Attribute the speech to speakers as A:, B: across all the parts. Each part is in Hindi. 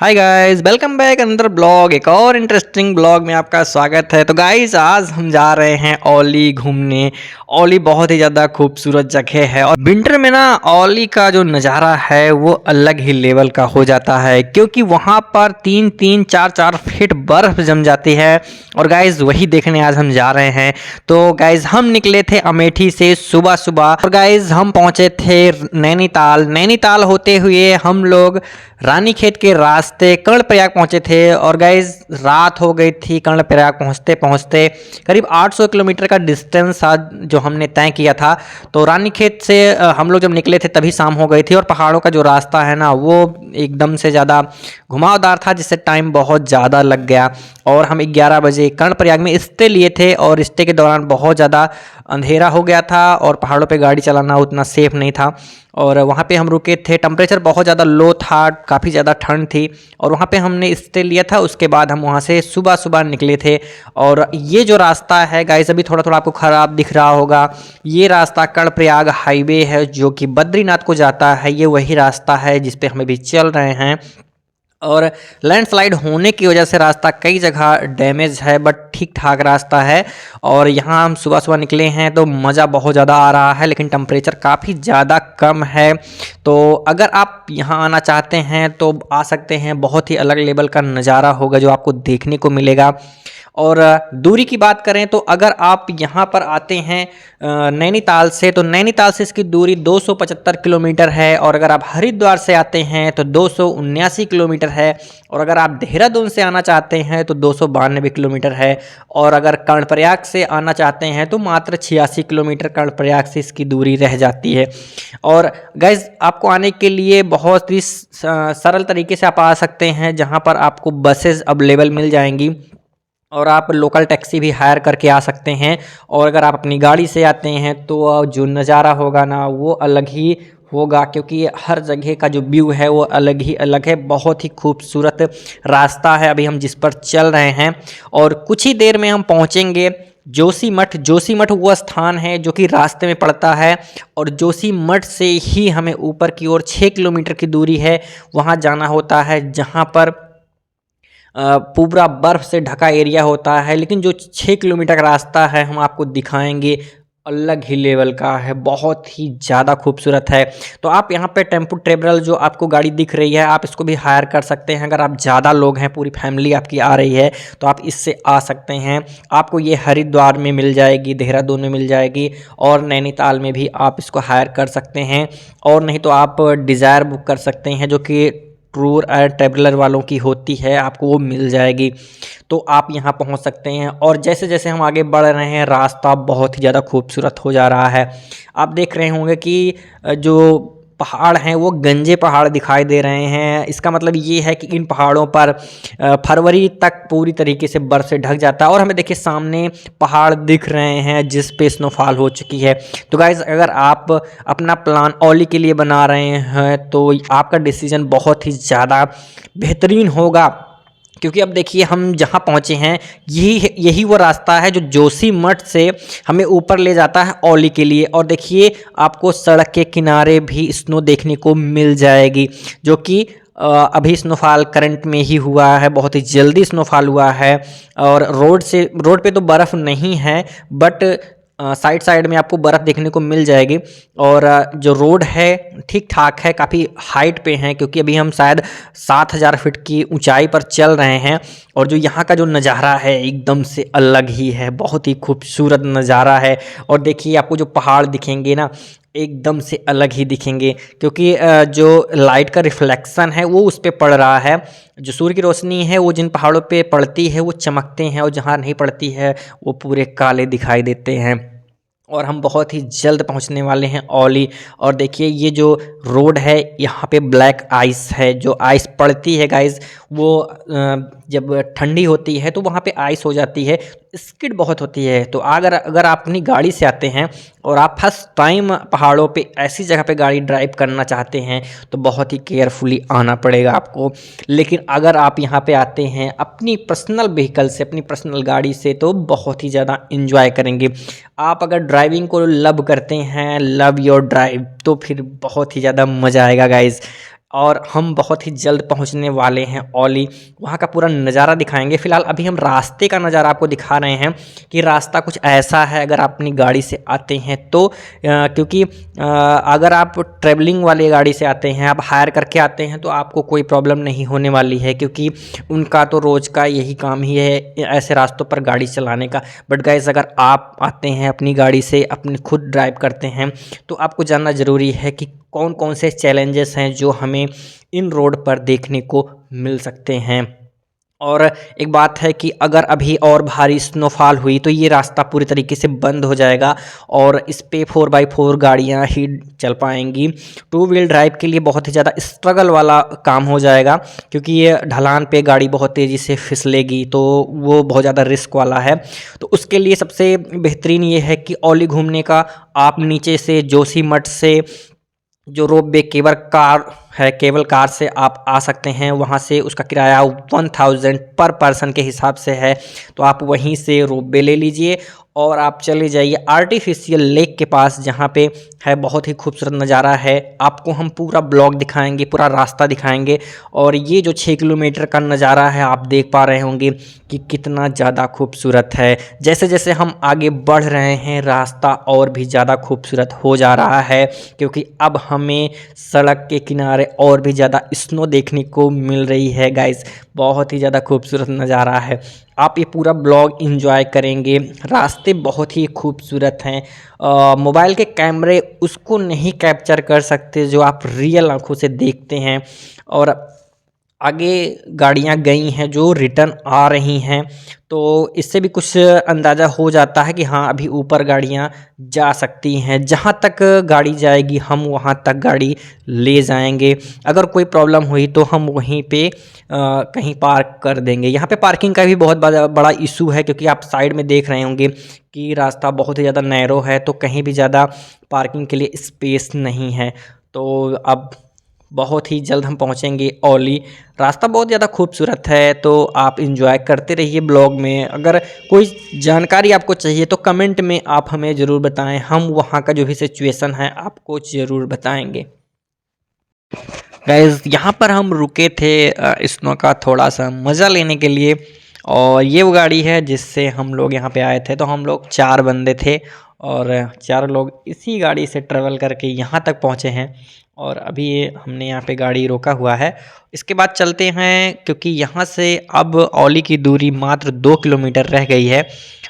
A: Hi guys, welcome back another blog. एक और इंटरेस्टिंग ब्लॉग में आपका स्वागत है। तो गाइस, आज हम जा रहे हैं औली घूमने। औली बहुत ही ज़्यादा खूबसूरत जगह है और विंटर में ना औली का जो नज़ारा है वो अलग ही लेवल का हो जाता है, क्योंकि वहाँ पर 3-3, 4-4 फीट बर्फ़ जम जाती है। और गाइस, वही देखने आज हम जा रहे हैं। तो गाइस, हम निकले थे अमेठी से सुबह सुबह और गाइस हम पहुँचे थे नैनीताल। नैनीताल होते हुए हम लोग रानीखेत के रास्ते कर्णप्रयाग पहुंचे थे और गाइज रात हो गई थी। कर्णप्रयाग पहुंचते पहुंचते करीब 800 किलोमीटर का डिस्टेंस आज जो हमने तय किया था। तो रानीखेत से हम लोग जब निकले थे तभी शाम हो गई थी और पहाड़ों का जो रास्ता है ना वो एकदम से ज़्यादा घुमावदार था, जिससे टाइम बहुत ज़्यादा लग गया। और हम 11 बजे कर्णप्रयाग में स्टे लिए थे और स्टे के दौरान बहुत ज़्यादा अंधेरा हो गया था और पहाड़ों पे गाड़ी चलाना उतना सेफ नहीं था। और वहाँ पे हम रुके थे, टेम्परेचर बहुत ज़्यादा लो था, काफ़ी ज़्यादा ठंड थी और वहाँ पे हमने स्टे लिया था। उसके बाद हम वहाँ से सुबह सुबह निकले थे। और ये जो रास्ता है गाइस, अभी थोड़ा थोड़ा आपको ख़राब दिख रहा होगा। ये रास्ता कर्णप्रयाग हाईवे है जो कि बद्रीनाथ को जाता है। ये वही रास्ता है जिस पे हम अभी चल रहे हैं। और लैंडस्लाइड होने की वजह से रास्ता कई जगह डैमेज है, बट ठीक ठाक रास्ता है। और यहाँ हम सुबह सुबह निकले हैं तो मज़ा बहुत ज़्यादा आ रहा है, लेकिन टेम्परेचर काफ़ी ज़्यादा कम है। तो अगर आप यहाँ आना चाहते हैं तो आ सकते हैं। बहुत ही अलग लेवल का नज़ारा होगा जो आपको देखने को मिलेगा। और दूरी की बात करें तो अगर आप यहाँ पर आते हैं नैनीताल से, तो नैनीताल से इसकी दूरी 275 किलोमीटर है। और अगर आप हरिद्वार से आते हैं तो 279 किलोमीटर है। और अगर आप देहरादून से आना चाहते हैं तो 292 किलोमीटर है। और अगर कर्णप्रयाग से आना चाहते हैं तो मात्र 86 किलोमीटर कर्णप्रयाग से इसकी दूरी रह जाती है। और गाइज, आपको आने के लिए बहुत ही सरल तरीके से आप आ सकते हैं, जहाँ पर आपको बसेस अवेलेबल मिल जाएंगी और आप लोकल टैक्सी भी हायर करके आ सकते हैं। और अगर आप अपनी गाड़ी से आते हैं तो जो नज़ारा होगा ना वो अलग ही होगा, क्योंकि हर जगह का जो व्यू है वो अलग ही अलग है। बहुत ही खूबसूरत रास्ता है अभी हम जिस पर चल रहे हैं। और कुछ ही देर में हम पहुंचेंगे जोशीमठ। जोशीमठ वो स्थान है जो कि रास्ते में पड़ता है और जोशीमठ से ही हमें ऊपर की ओर 6 किलोमीटर की दूरी है, वहाँ जाना होता है, जहाँ पर पूरा बर्फ़ से ढका एरिया होता है। लेकिन जो 6 किलोमीटर का रास्ता है हम आपको दिखाएंगे, अलग ही लेवल का है, बहुत ही ज़्यादा खूबसूरत है। तो आप यहाँ पे टेम्पो ट्रेवलर जो आपको गाड़ी दिख रही है, आप इसको भी हायर कर सकते हैं। अगर आप ज़्यादा लोग हैं, पूरी फैमिली आपकी आ रही है, तो आप इससे आ सकते हैं। आपको ये हरिद्वार में मिल जाएगी, देहरादून में मिल जाएगी और नैनीताल में भी आप इसको हायर कर सकते हैं। और नहीं तो आप डिज़ायर बुक कर सकते हैं, जो कि टूर एंड ट्रैवलर वालों की होती है, आपको वो मिल जाएगी। तो आप यहाँ पहुँच सकते हैं। और जैसे जैसे हम आगे बढ़ रहे हैं रास्ता बहुत ही ज़्यादा खूबसूरत हो जा रहा है। आप देख रहे होंगे कि जो पहाड़ हैं वो गंजे पहाड़ दिखाई दे रहे हैं। इसका मतलब ये है कि इन पहाड़ों पर फरवरी तक पूरी तरीके से बर्फ़ से ढक जाता है। और हमें देखिए सामने पहाड़ दिख रहे हैं जिस पे स्नोफॉल हो चुकी है। तो गाइज़, अगर आप अपना प्लान औली के लिए बना रहे हैं तो आपका डिसीजन बहुत ही ज़्यादा बेहतरीन होगा, क्योंकि अब देखिए हम जहाँ पहुँचे हैं यही वो रास्ता है जो जोशीमठ से हमें ऊपर ले जाता है औली के लिए। और देखिए आपको सड़क के किनारे भी स्नो देखने को मिल जाएगी, जो कि अभी स्नोफॉल करंट में ही हुआ है, बहुत ही जल्दी स्नोफॉल हुआ है। और रोड पे तो बर्फ़ नहीं है, बट साइड साइड में आपको बर्फ़ देखने को मिल जाएगी। और जो रोड है ठीक ठाक है, काफ़ी हाइट पे है, क्योंकि अभी हम शायद 7000 फीट की ऊंचाई पर चल रहे हैं। और जो यहाँ का जो नज़ारा है एकदम से अलग ही है, बहुत ही खूबसूरत नज़ारा है। और देखिए आपको जो पहाड़ दिखेंगे ना एकदम से अलग ही दिखेंगे, क्योंकि जो लाइट का रिफ्लेक्शन है वो उस पे पड़ रहा है। जो सूर्य की रोशनी है वो जिन पहाड़ों पे पड़ती है वो चमकते हैं, और जहाँ नहीं पड़ती है वो पूरे काले दिखाई देते हैं। और हम बहुत ही जल्द पहुंचने वाले हैं औली। और देखिए ये जो रोड है यहाँ पे ब्लैक आइस है। जो आइस पड़ती है गाइस, वो जब ठंडी होती है तो वहाँ पे आइस हो जाती है, स्किड बहुत होती है। तो अगर आप अपनी गाड़ी से आते हैं और आप फर्स्ट टाइम पहाड़ों पे ऐसी जगह पे गाड़ी ड्राइव करना चाहते हैं तो बहुत ही केयरफुली आना पड़ेगा आपको। लेकिन अगर आप यहाँ पे आते हैं अपनी पर्सनल व्हीकल से, अपनी पर्सनल गाड़ी से, तो बहुत ही ज़्यादा इंजॉय करेंगे। आप अगर ड्राइविंग को लव करते हैं, लव योर ड्राइव, तो फिर बहुत ही ज़्यादा मज़ा आएगा गाइज़। और हम बहुत ही जल्द पहुंचने वाले हैं ओली। वहाँ का पूरा नज़ारा दिखाएंगे। फ़िलहाल अभी हम रास्ते का नज़ारा आपको दिखा रहे हैं कि रास्ता कुछ ऐसा है अगर आप अपनी गाड़ी से आते हैं तो, क्योंकि अगर आप ट्रैवलिंग वाली गाड़ी से आते हैं, आप हायर करके आते हैं, तो आपको कोई प्रॉब्लम नहीं होने वाली है, क्योंकि उनका तो रोज़ का यही काम ही है ऐसे रास्तों पर गाड़ी चलाने का। बट गाइस, अगर आप आते हैं अपनी गाड़ी से, अपनी खुद ड्राइव करते हैं, तो आपको जानना ज़रूरी है कि कौन कौन से चैलेंजेस हैं जो हमें इन रोड पर देखने को मिल सकते हैं। और एक बात है कि अगर अभी और भारी स्नोफॉल हुई तो ये रास्ता पूरी तरीके से बंद हो जाएगा और इस पे 4x4 गाड़ियाँ ही चल पाएंगी। टू व्हील ड्राइव के लिए बहुत ही ज़्यादा स्ट्रगल वाला काम हो जाएगा, क्योंकि ये ढलान पे गाड़ी बहुत तेज़ी से फिसलेगी, तो वो बहुत ज़्यादा रिस्क वाला है। तो उसके लिए सबसे बेहतरीन ये है कि ओली घूमने का आप नीचे से जोशीमठ से जो रोपवे केबल कार से आप आ सकते हैं। वहाँ से उसका किराया 1000 पर पर्सन के हिसाब से है, तो आप वहीं से रोपवे ले लीजिए और आप चले जाइए आर्टिफिशियल लेक के पास, जहाँ पे है बहुत ही खूबसूरत नज़ारा है। आपको हम पूरा ब्लॉग दिखाएंगे, पूरा रास्ता दिखाएंगे। और ये जो 6 किलोमीटर का नज़ारा है आप देख पा रहे होंगे कि कितना ज़्यादा खूबसूरत है। जैसे जैसे हम आगे बढ़ रहे हैं रास्ता और भी ज़्यादा खूबसूरत हो जा रहा है, क्योंकि अब हमें सड़क के किनारे और भी ज़्यादा स्नो देखने को मिल रही है। गाइस, बहुत ही ज़्यादा खूबसूरत नज़ारा है। आप ये पूरा ब्लॉग एंजॉय करेंगे। रास्ते बहुत ही खूबसूरत हैं। मोबाइल के कैमरे उसको नहीं कैप्चर कर सकते जो आप रियल आंखों से देखते हैं। और आगे गाड़ियां गई हैं जो रिटर्न आ रही हैं, तो इससे भी कुछ अंदाज़ा हो जाता है कि हाँ, अभी ऊपर गाड़ियां जा सकती हैं। जहां तक गाड़ी जाएगी हम वहां तक गाड़ी ले जाएंगे। अगर कोई प्रॉब्लम हुई तो हम वहीं पे कहीं पार्क कर देंगे। यहाँ पे पार्किंग का भी बहुत बड़ा इशू है, क्योंकि आप साइड में देख रहे होंगे कि रास्ता बहुत ही ज़्यादा नैरो है, तो कहीं भी ज़्यादा पार्किंग के लिए स्पेस नहीं है। तो अब बहुत ही जल्द हम पहुंचेंगे ओली। रास्ता बहुत ज़्यादा खूबसूरत है, तो आप इंजॉय करते रहिए ब्लॉग में। अगर कोई जानकारी आपको चाहिए तो कमेंट में आप हमें ज़रूर बताएं, हम वहाँ का जो भी सिचुएशन है आपको ज़रूर बताएंगे। गाइस, यहाँ पर हम रुके थे स्नो का थोड़ा सा मज़ा लेने के लिए, और ये वो गाड़ी है जिससे हम लोग यहाँ पे आए थे। तो हम लोग 4 बंदे थे और 4 लोग इसी गाड़ी से ट्रेवल करके यहाँ तक पहुँचे हैं। और अभी हमने यहाँ पे गाड़ी रोका हुआ है। इसके बाद चलते हैं, क्योंकि यहाँ से अब ओली की दूरी मात्र 2 किलोमीटर रह गई है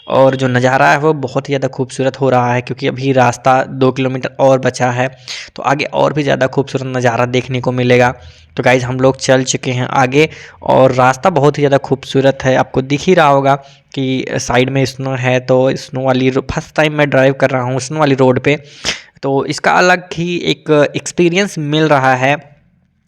A: और जो नज़ारा है वो बहुत ही ज़्यादा खूबसूरत हो रहा है, क्योंकि अभी रास्ता 2 किलोमीटर और बचा है, तो आगे और भी ज़्यादा खूबसूरत नज़ारा देखने को मिलेगा। तो गाइज़, हम लोग चल चुके हैं आगे और रास्ता बहुत ही ज़्यादा खूबसूरत है। आपको दिख ही रहा होगा कि साइड में स्नो है, तो स्नो वाली फर्स्ट टाइम मैं ड्राइव कर रहा हूँ स्नो वाली रोड पे, तो इसका अलग ही एक एक्सपीरियंस मिल रहा है।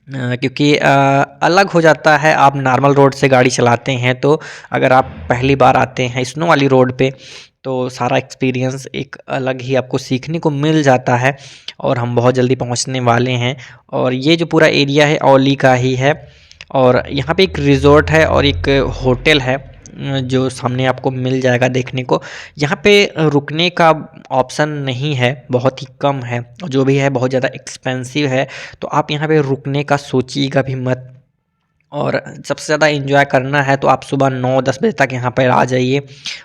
A: क्योंकि अलग हो जाता है आप नॉर्मल रोड से गाड़ी चलाते हैं, तो अगर आप पहली बार आते हैं स्नो वाली रोड पे तो सारा एक्सपीरियंस एक अलग ही आपको सीखने को मिल जाता है। और हम बहुत जल्दी पहुंचने वाले हैं, और ये जो पूरा एरिया है ओली का ही है। और यहाँ पे एक रिज़ॉर्ट है और एक होटल है जो सामने आपको मिल जाएगा देखने को। यहाँ पे रुकने का ऑप्शन नहीं है, बहुत ही कम है, जो भी है बहुत ज़्यादा एक्सपेंसिव है, तो आप यहाँ पे रुकने का सोचिएगा भी मत। और सबसे ज़्यादा एंजॉय करना है तो आप सुबह 9-10 बजे तक यहाँ पर आ जाइए।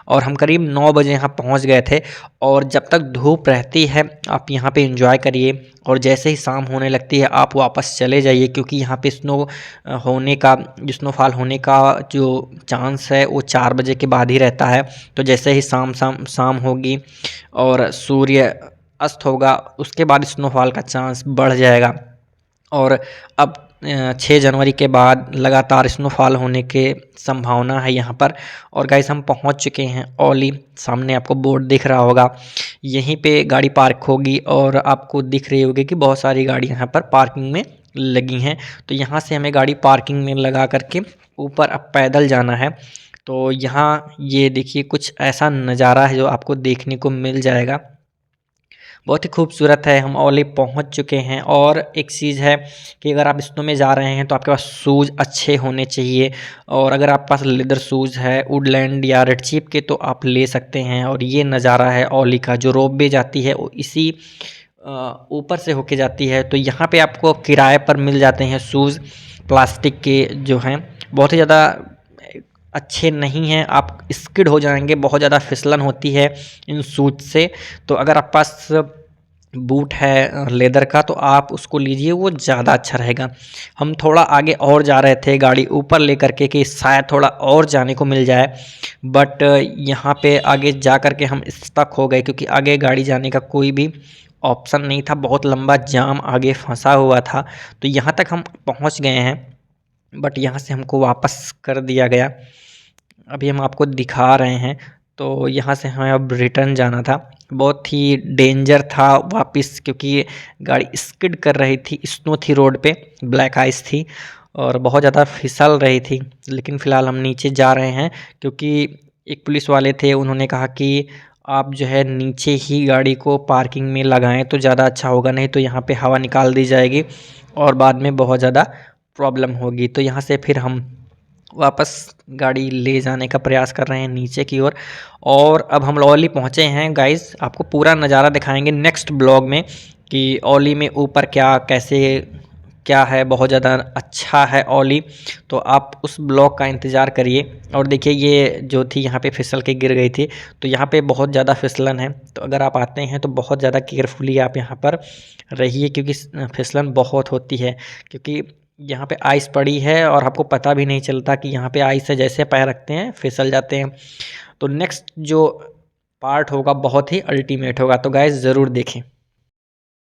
A: और हम करीब 9 बजे यहाँ पहुँच गए थे, और जब तक धूप रहती है आप यहाँ पे एंजॉय करिए, और जैसे ही शाम होने लगती है आप वापस चले जाइए, क्योंकि यहाँ पे स्नोफॉल होने का जो चांस है वो 4 बजे के बाद ही रहता है। तो जैसे ही शाम होगी और सूर्य अस्त होगा, उसके बाद स्नोफॉल का चांस बढ़ जाएगा। और अब 6 जनवरी के बाद लगातार स्नोफॉल होने के संभावना है यहाँ पर। और गाइस, हम पहुँच चुके हैं ओली। सामने आपको बोर्ड दिख रहा होगा, यहीं पे गाड़ी पार्क होगी, और आपको दिख रही होगी कि बहुत सारी गाड़ी यहाँ पर पार्किंग में लगी हैं। तो यहाँ से हमें गाड़ी पार्किंग में लगा करके ऊपर अब पैदल जाना है। तो यहाँ ये देखिए कुछ ऐसा नज़ारा है जो आपको देखने को मिल जाएगा, बहुत ही खूबसूरत है। हम ओली पहुंच चुके हैं। और एक चीज़ है कि अगर आप स्नो में जा रहे हैं तो आपके पास शूज़ अच्छे होने चाहिए, और अगर आपके पास लेदर शूज़ है वुडलैंड या रेड चीफ के तो आप ले सकते हैं। और ये नज़ारा है ओली का, जो रोपवे जाती है वो इसी ऊपर से होके जाती है। तो यहाँ पे आपको किराए पर मिल जाते हैं शूज़, प्लास्टिक के जो हैं, बहुत ही ज़्यादा अच्छे नहीं हैं, आप स्किड हो जाएंगे, बहुत ज़्यादा फिसलन होती है इन शूज़ से। तो अगर आप पास बूट है लेदर का तो आप उसको लीजिए, वो ज़्यादा अच्छा रहेगा। हम थोड़ा आगे और जा रहे थे गाड़ी ऊपर लेकर के कि शायद थोड़ा और जाने को मिल जाए, बट यहाँ पे आगे जा कर के हम स्टक हो गए क्योंकि आगे गाड़ी जाने का कोई भी ऑप्शन नहीं था, बहुत लंबा जाम आगे फंसा हुआ था। तो यहाँ तक हम पहुँच गए हैं, बट यहाँ से हमको वापस कर दिया गया। अभी हम आपको दिखा रहे हैं। तो यहाँ से हमें अब रिटर्न जाना था, बहुत ही डेंजर था वापस, क्योंकि गाड़ी स्किड कर रही थी, स्नो थी रोड पे, ब्लैक आइस थी और बहुत ज़्यादा फिसल रही थी। लेकिन फ़िलहाल हम नीचे जा रहे हैं क्योंकि एक पुलिस वाले थे, उन्होंने कहा कि आप जो है नीचे ही गाड़ी को पार्किंग में लगाएं तो ज़्यादा अच्छा होगा, नहीं तो यहाँ पे हवा निकाल दी जाएगी और बाद में बहुत ज़्यादा प्रॉब्लम होगी। तो यहाँ से फिर हम वापस गाड़ी ले जाने का प्रयास कर रहे हैं नीचे की ओर। और अब हम ओली पहुँचे हैं गाइस, आपको पूरा नज़ारा दिखाएंगे नेक्स्ट ब्लॉग में कि ओली में ऊपर क्या कैसे क्या है, बहुत ज़्यादा अच्छा है ओली। तो आप उस ब्लॉग का इंतज़ार करिए। और देखिए ये जो थी यहाँ पे फिसल के गिर गई थी, तो यहाँ पे बहुत ज़्यादा फिसलन है, तो अगर आप आते हैं तो बहुत ज़्यादा केयरफुली आप यहाँ पर रहिए क्योंकि फिसलन बहुत होती है, क्योंकि यहाँ पे आइस पड़ी है और आपको पता भी नहीं चलता कि यहाँ पे आइस है, जैसे पैर रखते हैं फिसल जाते हैं। तो नेक्स्ट जो पार्ट होगा बहुत ही अल्टीमेट होगा, तो गाइस ज़रूर देखें।